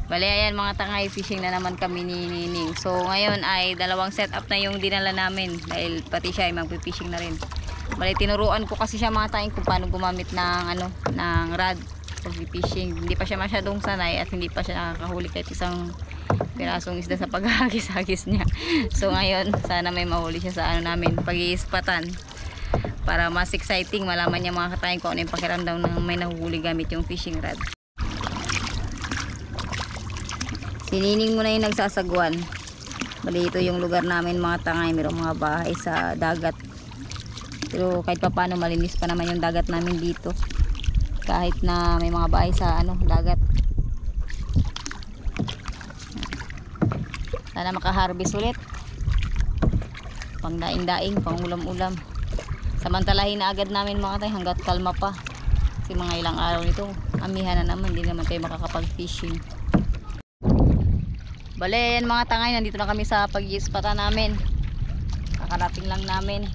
Bale, ayan mga tangay, fishing na naman kami ni Nining. So, ngayon ay dalawang setup na yung dinala namin. Dahil pati siya ay magpipishing na rin. Bale, tinuruan ko kasi siya mga tangay kung paano gumamit ng, ng rod pag-fishing. Hindi pa siya masyadong sanay at hindi pa siya nakakahuli kahit isang pirasong isda sa paghagis-hagis niya. So, ngayon, sana may mahuli siya sa namin, pag-iispatan. Para mas exciting, malaman niya mga katangay kung ano yung pakiramdam ng may nahuhuli gamit yung fishing rod. Sinining mo na yung nagsasagwan. Bali, ito yung lugar namin mga tangay. Mayroong mga bahay sa dagat. Pero kahit pa paano malinis pa naman yung dagat namin dito. Kahit na may mga bahay sa dagat. Sana makaharvest ulit. Pang daing-daing, pang ulam-ulam. Samantalahin na agad namin mga tangay hanggat kalma pa. Kasi mga ilang araw nito, amihan na naman. Hindi naman tayo makakapag-fishing. Bale, yan mga tangay, nandito na kami sa pag-iispata namin. Kakarating lang namin.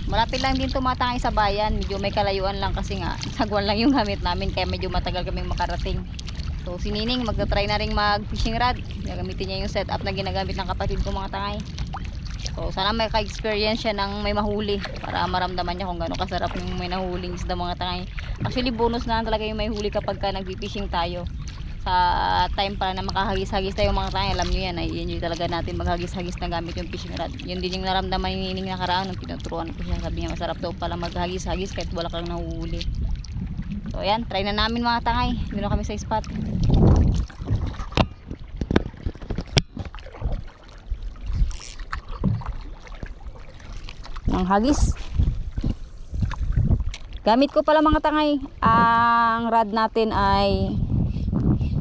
Malapit lang din ito mga tangay sa bayan. Medyo may kalayuan lang kasi nga sagwan lang yung gamit namin, kaya medyo matagal kaming makarating. So si Nining magta-try na ring mag-fishing rod. Gagamitin niya yung setup na ginagamit ng kapatid ko mga tangay. So sana may ka-experience siya ng may mahuli para maramdaman niya kung gaano kasarap yung may nahuling isda mga tangay. Actually bonus na talaga yung may huli kapag ka nag-fishing tayo. Sa time para na makahagis-hagis tayo mga tangay, alam nyo yan, i-enjoy talaga natin maghagis-hagis na gamit yung fishing rod. Yun din yung naramdaman ni Nining nakaraan nung tinuturuan ko siya. Sabi niya masarap daw pala maghagis-hagis kahit wala kang nahuhuli. So ayan, try na namin mga tangay. Dito kami sa spot. Ang hagis. Gamit ko pala mga tangay, ang rod natin ay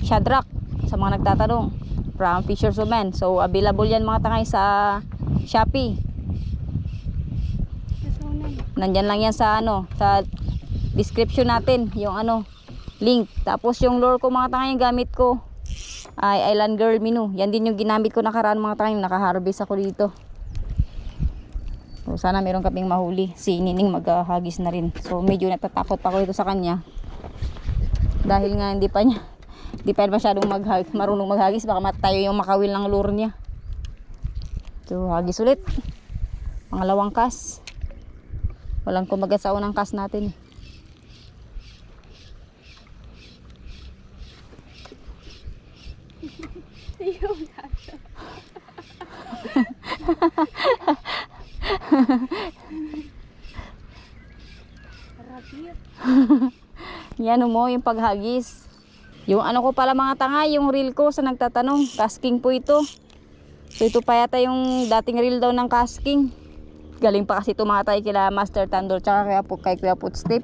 Shadrack, sa mga nagtatanong, from Fisherman. So available yan mga tangay sa Shopee. Nandyan lang yan sa sa description natin yung link. Tapos yung lure ko mga tangay, yung gamit ko ay Island Girl Minu. Yan din yung ginamit ko nakaraan mga tangay, nakaharvest ako dito. So sana meron kaming mahuli. Si Nining maghahagis na rin. So medyo natatakot pa ako dito sa kanya. Dahil nga hindi pa masyadong marunong maghagis, baka matayo yung makawil ng lure niya. So hagis ulit. Pangalawang cast. Walang kumagat sa unang cast natin. Yan mo yung paghagis. Yung ko pala mga tangay, yung reel ko sa nagtatanong, casking po ito. So ito pa yata yung dating reel daw ng casking. Galing pa kasi ito mga tangay kila Master Tandor tsaka kay Kuya Footstep.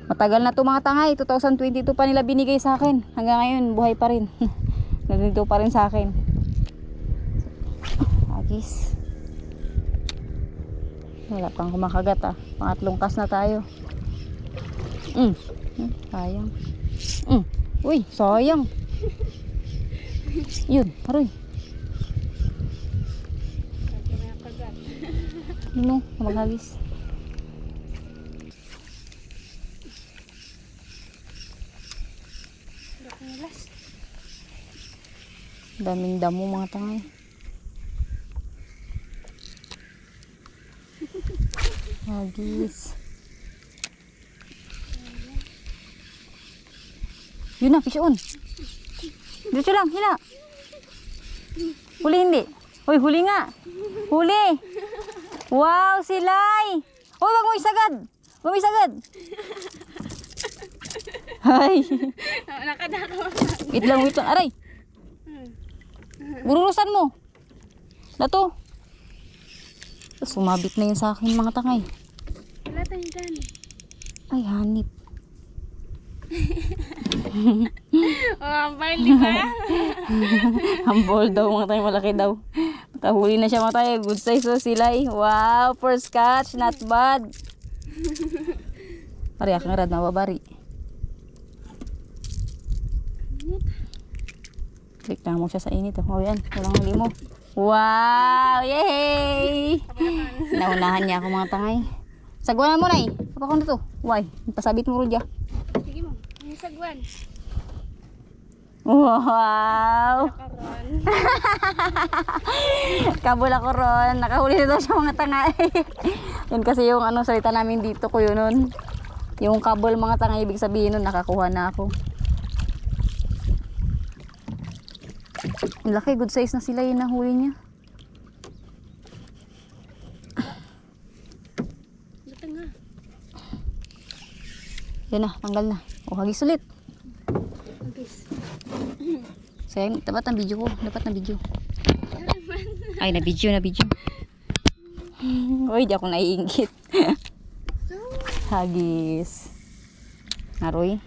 Matagal na ito mga tangay, 2022 pa nila binigay sa akin. Hanggang ngayon buhay pa rin. Nandito pa rin sa akin. Hagis. Wala pang kumakagat Pangatlong cast na tayo. Sayang. Uy, sayang. Yun, aroy. Ano, maghagis. Daming damo mga tangay. Hagis. Yun na, fish on. Dito lang, hila. Huli hindi. Hoy, huli nga. Huli. Wow, silay. Hoy, wag mo isagad. Wag mo isagad. Hay. Nakadakaw. Wait lang. Aray. Bururusan mo. Dato. Sumabit na yun sa akin mga tangay. Wala tayong dyan. Ay, hanip. Ambal, di ba? Hambol daw mga tayo, malaki daw. Nakahuli na siya mga tayo. Good size silay. Wow, first catch, not bad. Pari akong rad na babari. Click na mo siya sa init. Oh yan, walang huli mo. Wow, yay! Naunahan niya ako mga tangay. Sagwanan mo na eh. Apa ko na to? Why? Pasabit mo rin dyan. Sige mo, ang sagwan. Wow! Karon. Kabula ko ron. Nakahuli na daw siya mga tangay. Yun kasi yung ano salita namin dito ko yun nun. Yung kabul mga tangay, ibig sabihin nun nakakuha na ako. Ang laki, good size na sila yung nahuli niya. Dito nga. Yan na, tanggal na. O, hagis ulit. Agis. Sayang, dapat ang video ko. Dapat na video. Ay, na video. Uy, di ako naiingit. Hagis. Naroy.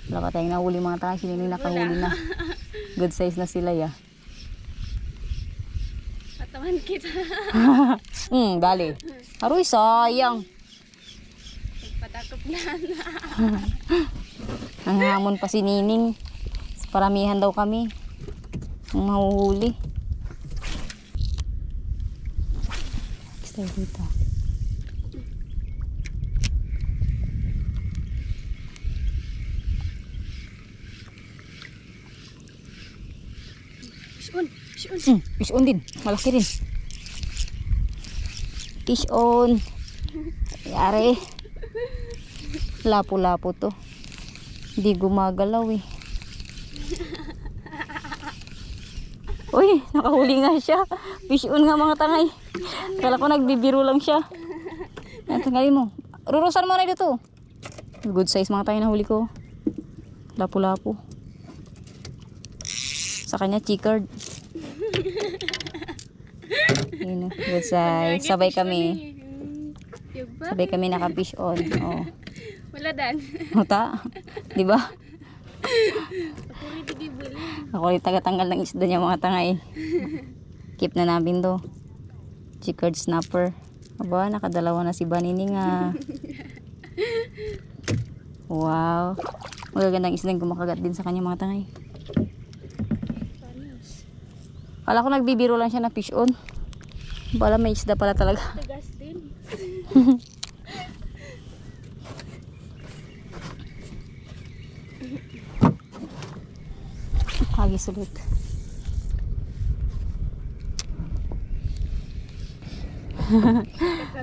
Wala pa tayong nahuli mga tangay. Sino yung nakahuli na. Good size na sila ya. Patawan kita. Dali. Aroy, sayang. Patakop na. Ang hamon pa si Nining. Paramihan daw kami. Ang mahuhuli. Stay dito. Fish on. Fish on din. Malaki rin. Fish on. Yari. Lapo-lapo to. Hindi gumagalaw eh. Uy, nakahuli nga siya. Fish on nga mga tangay. Kala ko nagbibiro lang siya. Tanggalin mo. Rurusan mo na dito. Good size mga tangay na huli ko. Lapo-lapo. Sa kanya chicard. Yun, good size. Sabay kami. Diba? Sabay kami naka-fish on. Oh. Wala dan. Muta. 'Di ba? Ako rin digibuli. Ako rin tagatanggal ng isda niya mga tangay. Keep na namin to. Chicard snapper. Aba, nakadalawa na si Banining ah. Wow. Magagandang isda yung kumakagat din sa kanya mga tangay. Kala ko nagbibiro lang siya na fish on. Bala may isda pala talaga. Tigas din. Hagis ulit.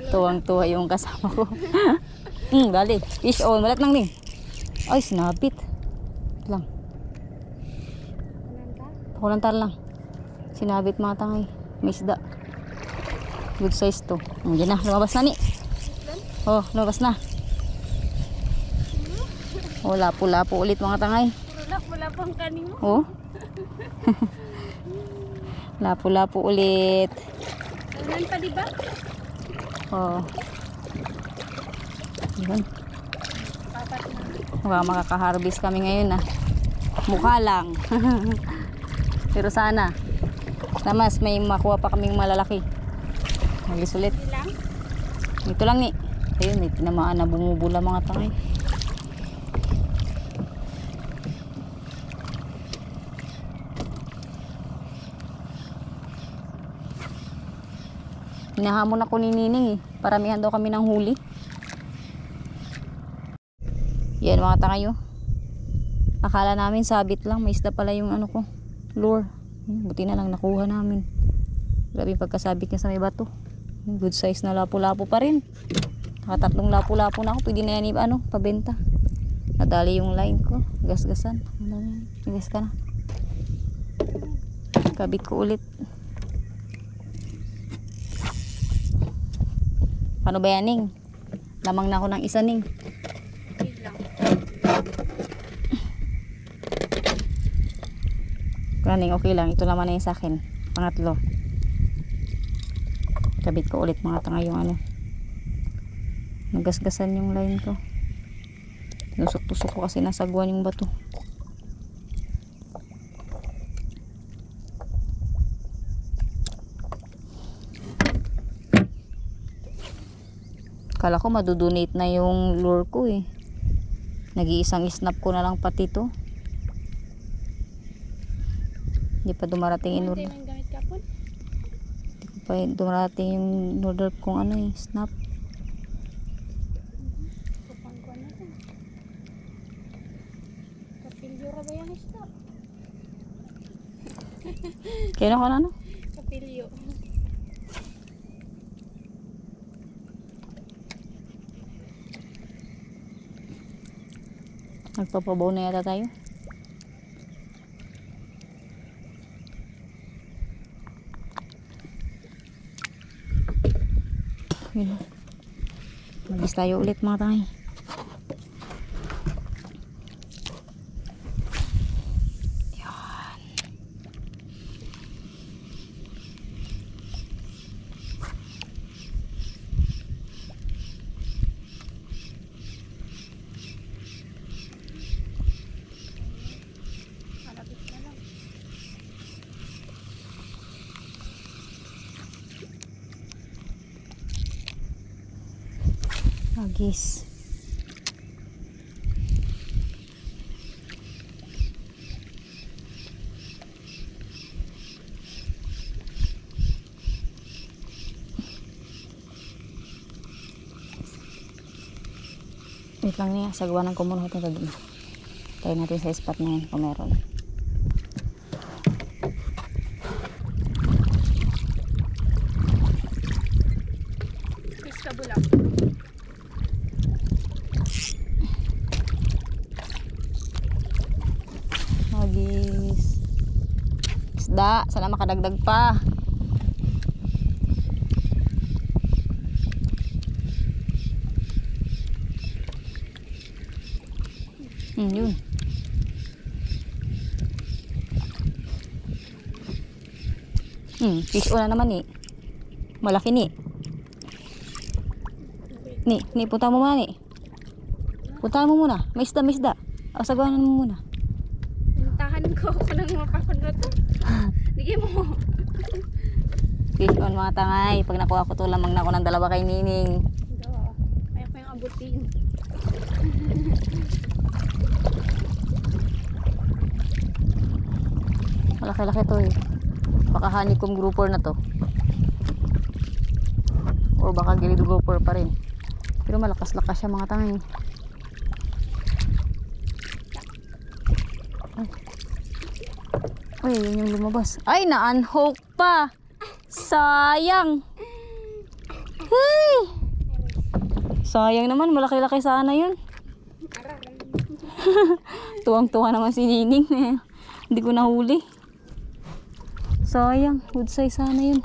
Tuwang-tuwa yung kasama ko. Dali. Fish on. Balat lang din. Ay, sinabit. Lang. Pakulantar lang. Sinabit mga tangay. May isda. Good size to. Diyan na. Lumabas na ni. Oh, lumabas na. Oh, lapo-lapo ulit mga tangay. Wala pang kanin mo. Oh. Lapo-lapo ulit. Alam pa diba? Oh. Yun. Papat na. Mukhang makaka-harvest kami ngayon ah. Mukha lang. Pero sana namas may makuha pa kaming malalaki. Hagis ulit. Hindi lang. Ito lang ni. Ayun, may tinamaan na bumubula mga tangay. Hinahamon ako ni Nining eh. Paramihan daw kami ng huli. Yan mga tangay oh. Akala namin sabit lang. May isda pala yung ano ko. Lure. Buti na lang nakuha namin. Grabe yung pagkasabit niya sa may bato. Good size na lapu-lapu pa rin. Nakatatlong lapu-lapu na ako. Pwede na yan ano, pabenta. Nadali yung line ko. Gas-gasan. Gas ka na. Kabit ko ulit. Paano ba yan, Ning? Lamang na ako ng isa, Ning. Hindi lang. Ning, okay lang. Ito naman na yung sa akin. Pangatlo. Kabit ko ulit mga tanga yung ano. Nagasgasan yung line ko. Nusok-tusok ko kasi nasagwan yung bato. Kala ko madudonate na yung lure ko eh. Nag-iisang snap ko na lang pati to. Hindi pa dumarating in order. Hindi man gamit kapon. Hindi ko pa dumarating yung order kong ano eh, snap. Kupang ko na to. Kapilyo ra ba yung isda? Kailan ko na ano? Kapilyo. Nagpapabaw na yata tayo. Yun. Magis tayo ulit mga tangay. Yan. Malapit na lang. Magis. Wait lang niya, sagawa ng kumuno ito doon. Try natin sa spot na yan kung meron. Fish ka bulak. Magis. Isda, sana makadagdag pa. Yun. Fish on na naman eh. Malaki ni. Ni, punta mo muna ni. Punta mo muna. May isda, may isda. Asagawanan mo muna. Pintahan ko ako lang mapakon na to. Sige mo. Fish on mga tangay. Pag nakuha ko to, lamang na ako ng dalawa kay Nining. Kaya ko yung abutin. Malaki-laki to eh. Baka honeycomb grouper na to. Or baka gilid grouper pa rin. Pero malakas-lakas siya mga tangay. Ay, yun yung lumabas. Ay, na-unhook pa. Sayang. Hey! Sayang naman, malaki-laki sana yun. Tuwang-tuwa naman si Nining. Hindi ko nahuli. Sayang, good size sana yun.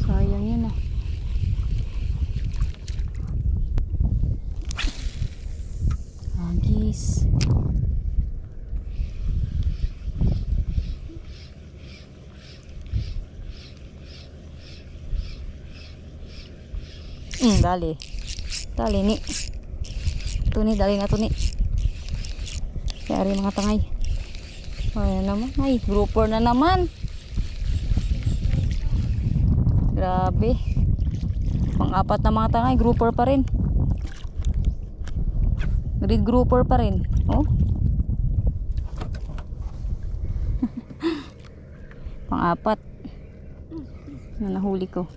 Sayang yun ah. Agis. Dali. Dali ni. Tuni, dali na tuni. Kaya rin mga tangay. Ay naman. Ay, grouper na naman. Grabe. Pang-apat na mga tangay, grouper pa rin. Red grouper pa rin. Oh. Pang-apat. Na nahuli ko.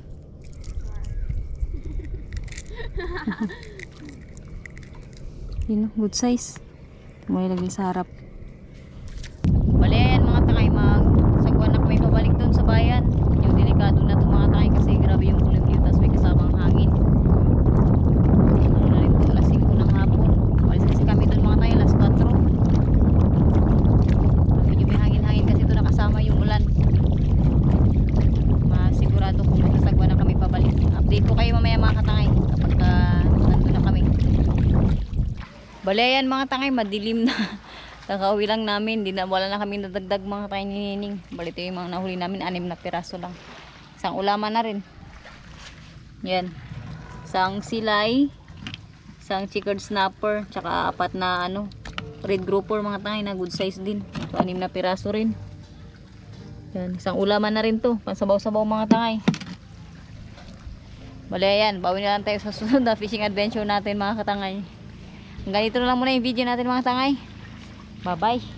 Yun, good size. May lagay sa harap. Bali, ayan mga tangay, magsagwan na kami pabalik doon sa bayan. Yung delikado na itong mga tangay kasi grabe yung ulim dito, tapos may kasamang hangin. Ano na rin ito, alas 5 ng hapon. Walis kasi kami doon mga tangay, alas 4. Medyo may hangin-hangin kasi ito nakasama yung ulan. Masigurado kung magsagwan na kami pabalik. Update ko kayo mamaya mga katangay kapag nandun na kami. Bali, ayan mga tangay, madilim na. Kakauwi lang namin, wala na kami nadagdag mga tangay ni Nining. Bali, ito yung mga nahuli namin, 6 na piraso lang. Isang ulaman na rin. Yan. Isang silay, isang checkered snapper, tsaka 4 na red grouper mga tangay na good size din. Ito 6 na piraso rin. Yan. Isang ulaman na rin to, pansabaw-sabaw mga tangay. Bale yan, bawi na lang tayo sa susunod na fishing adventure natin mga katangay. Hanggang dito na lang muna yung video natin mga katangay. Bye bye.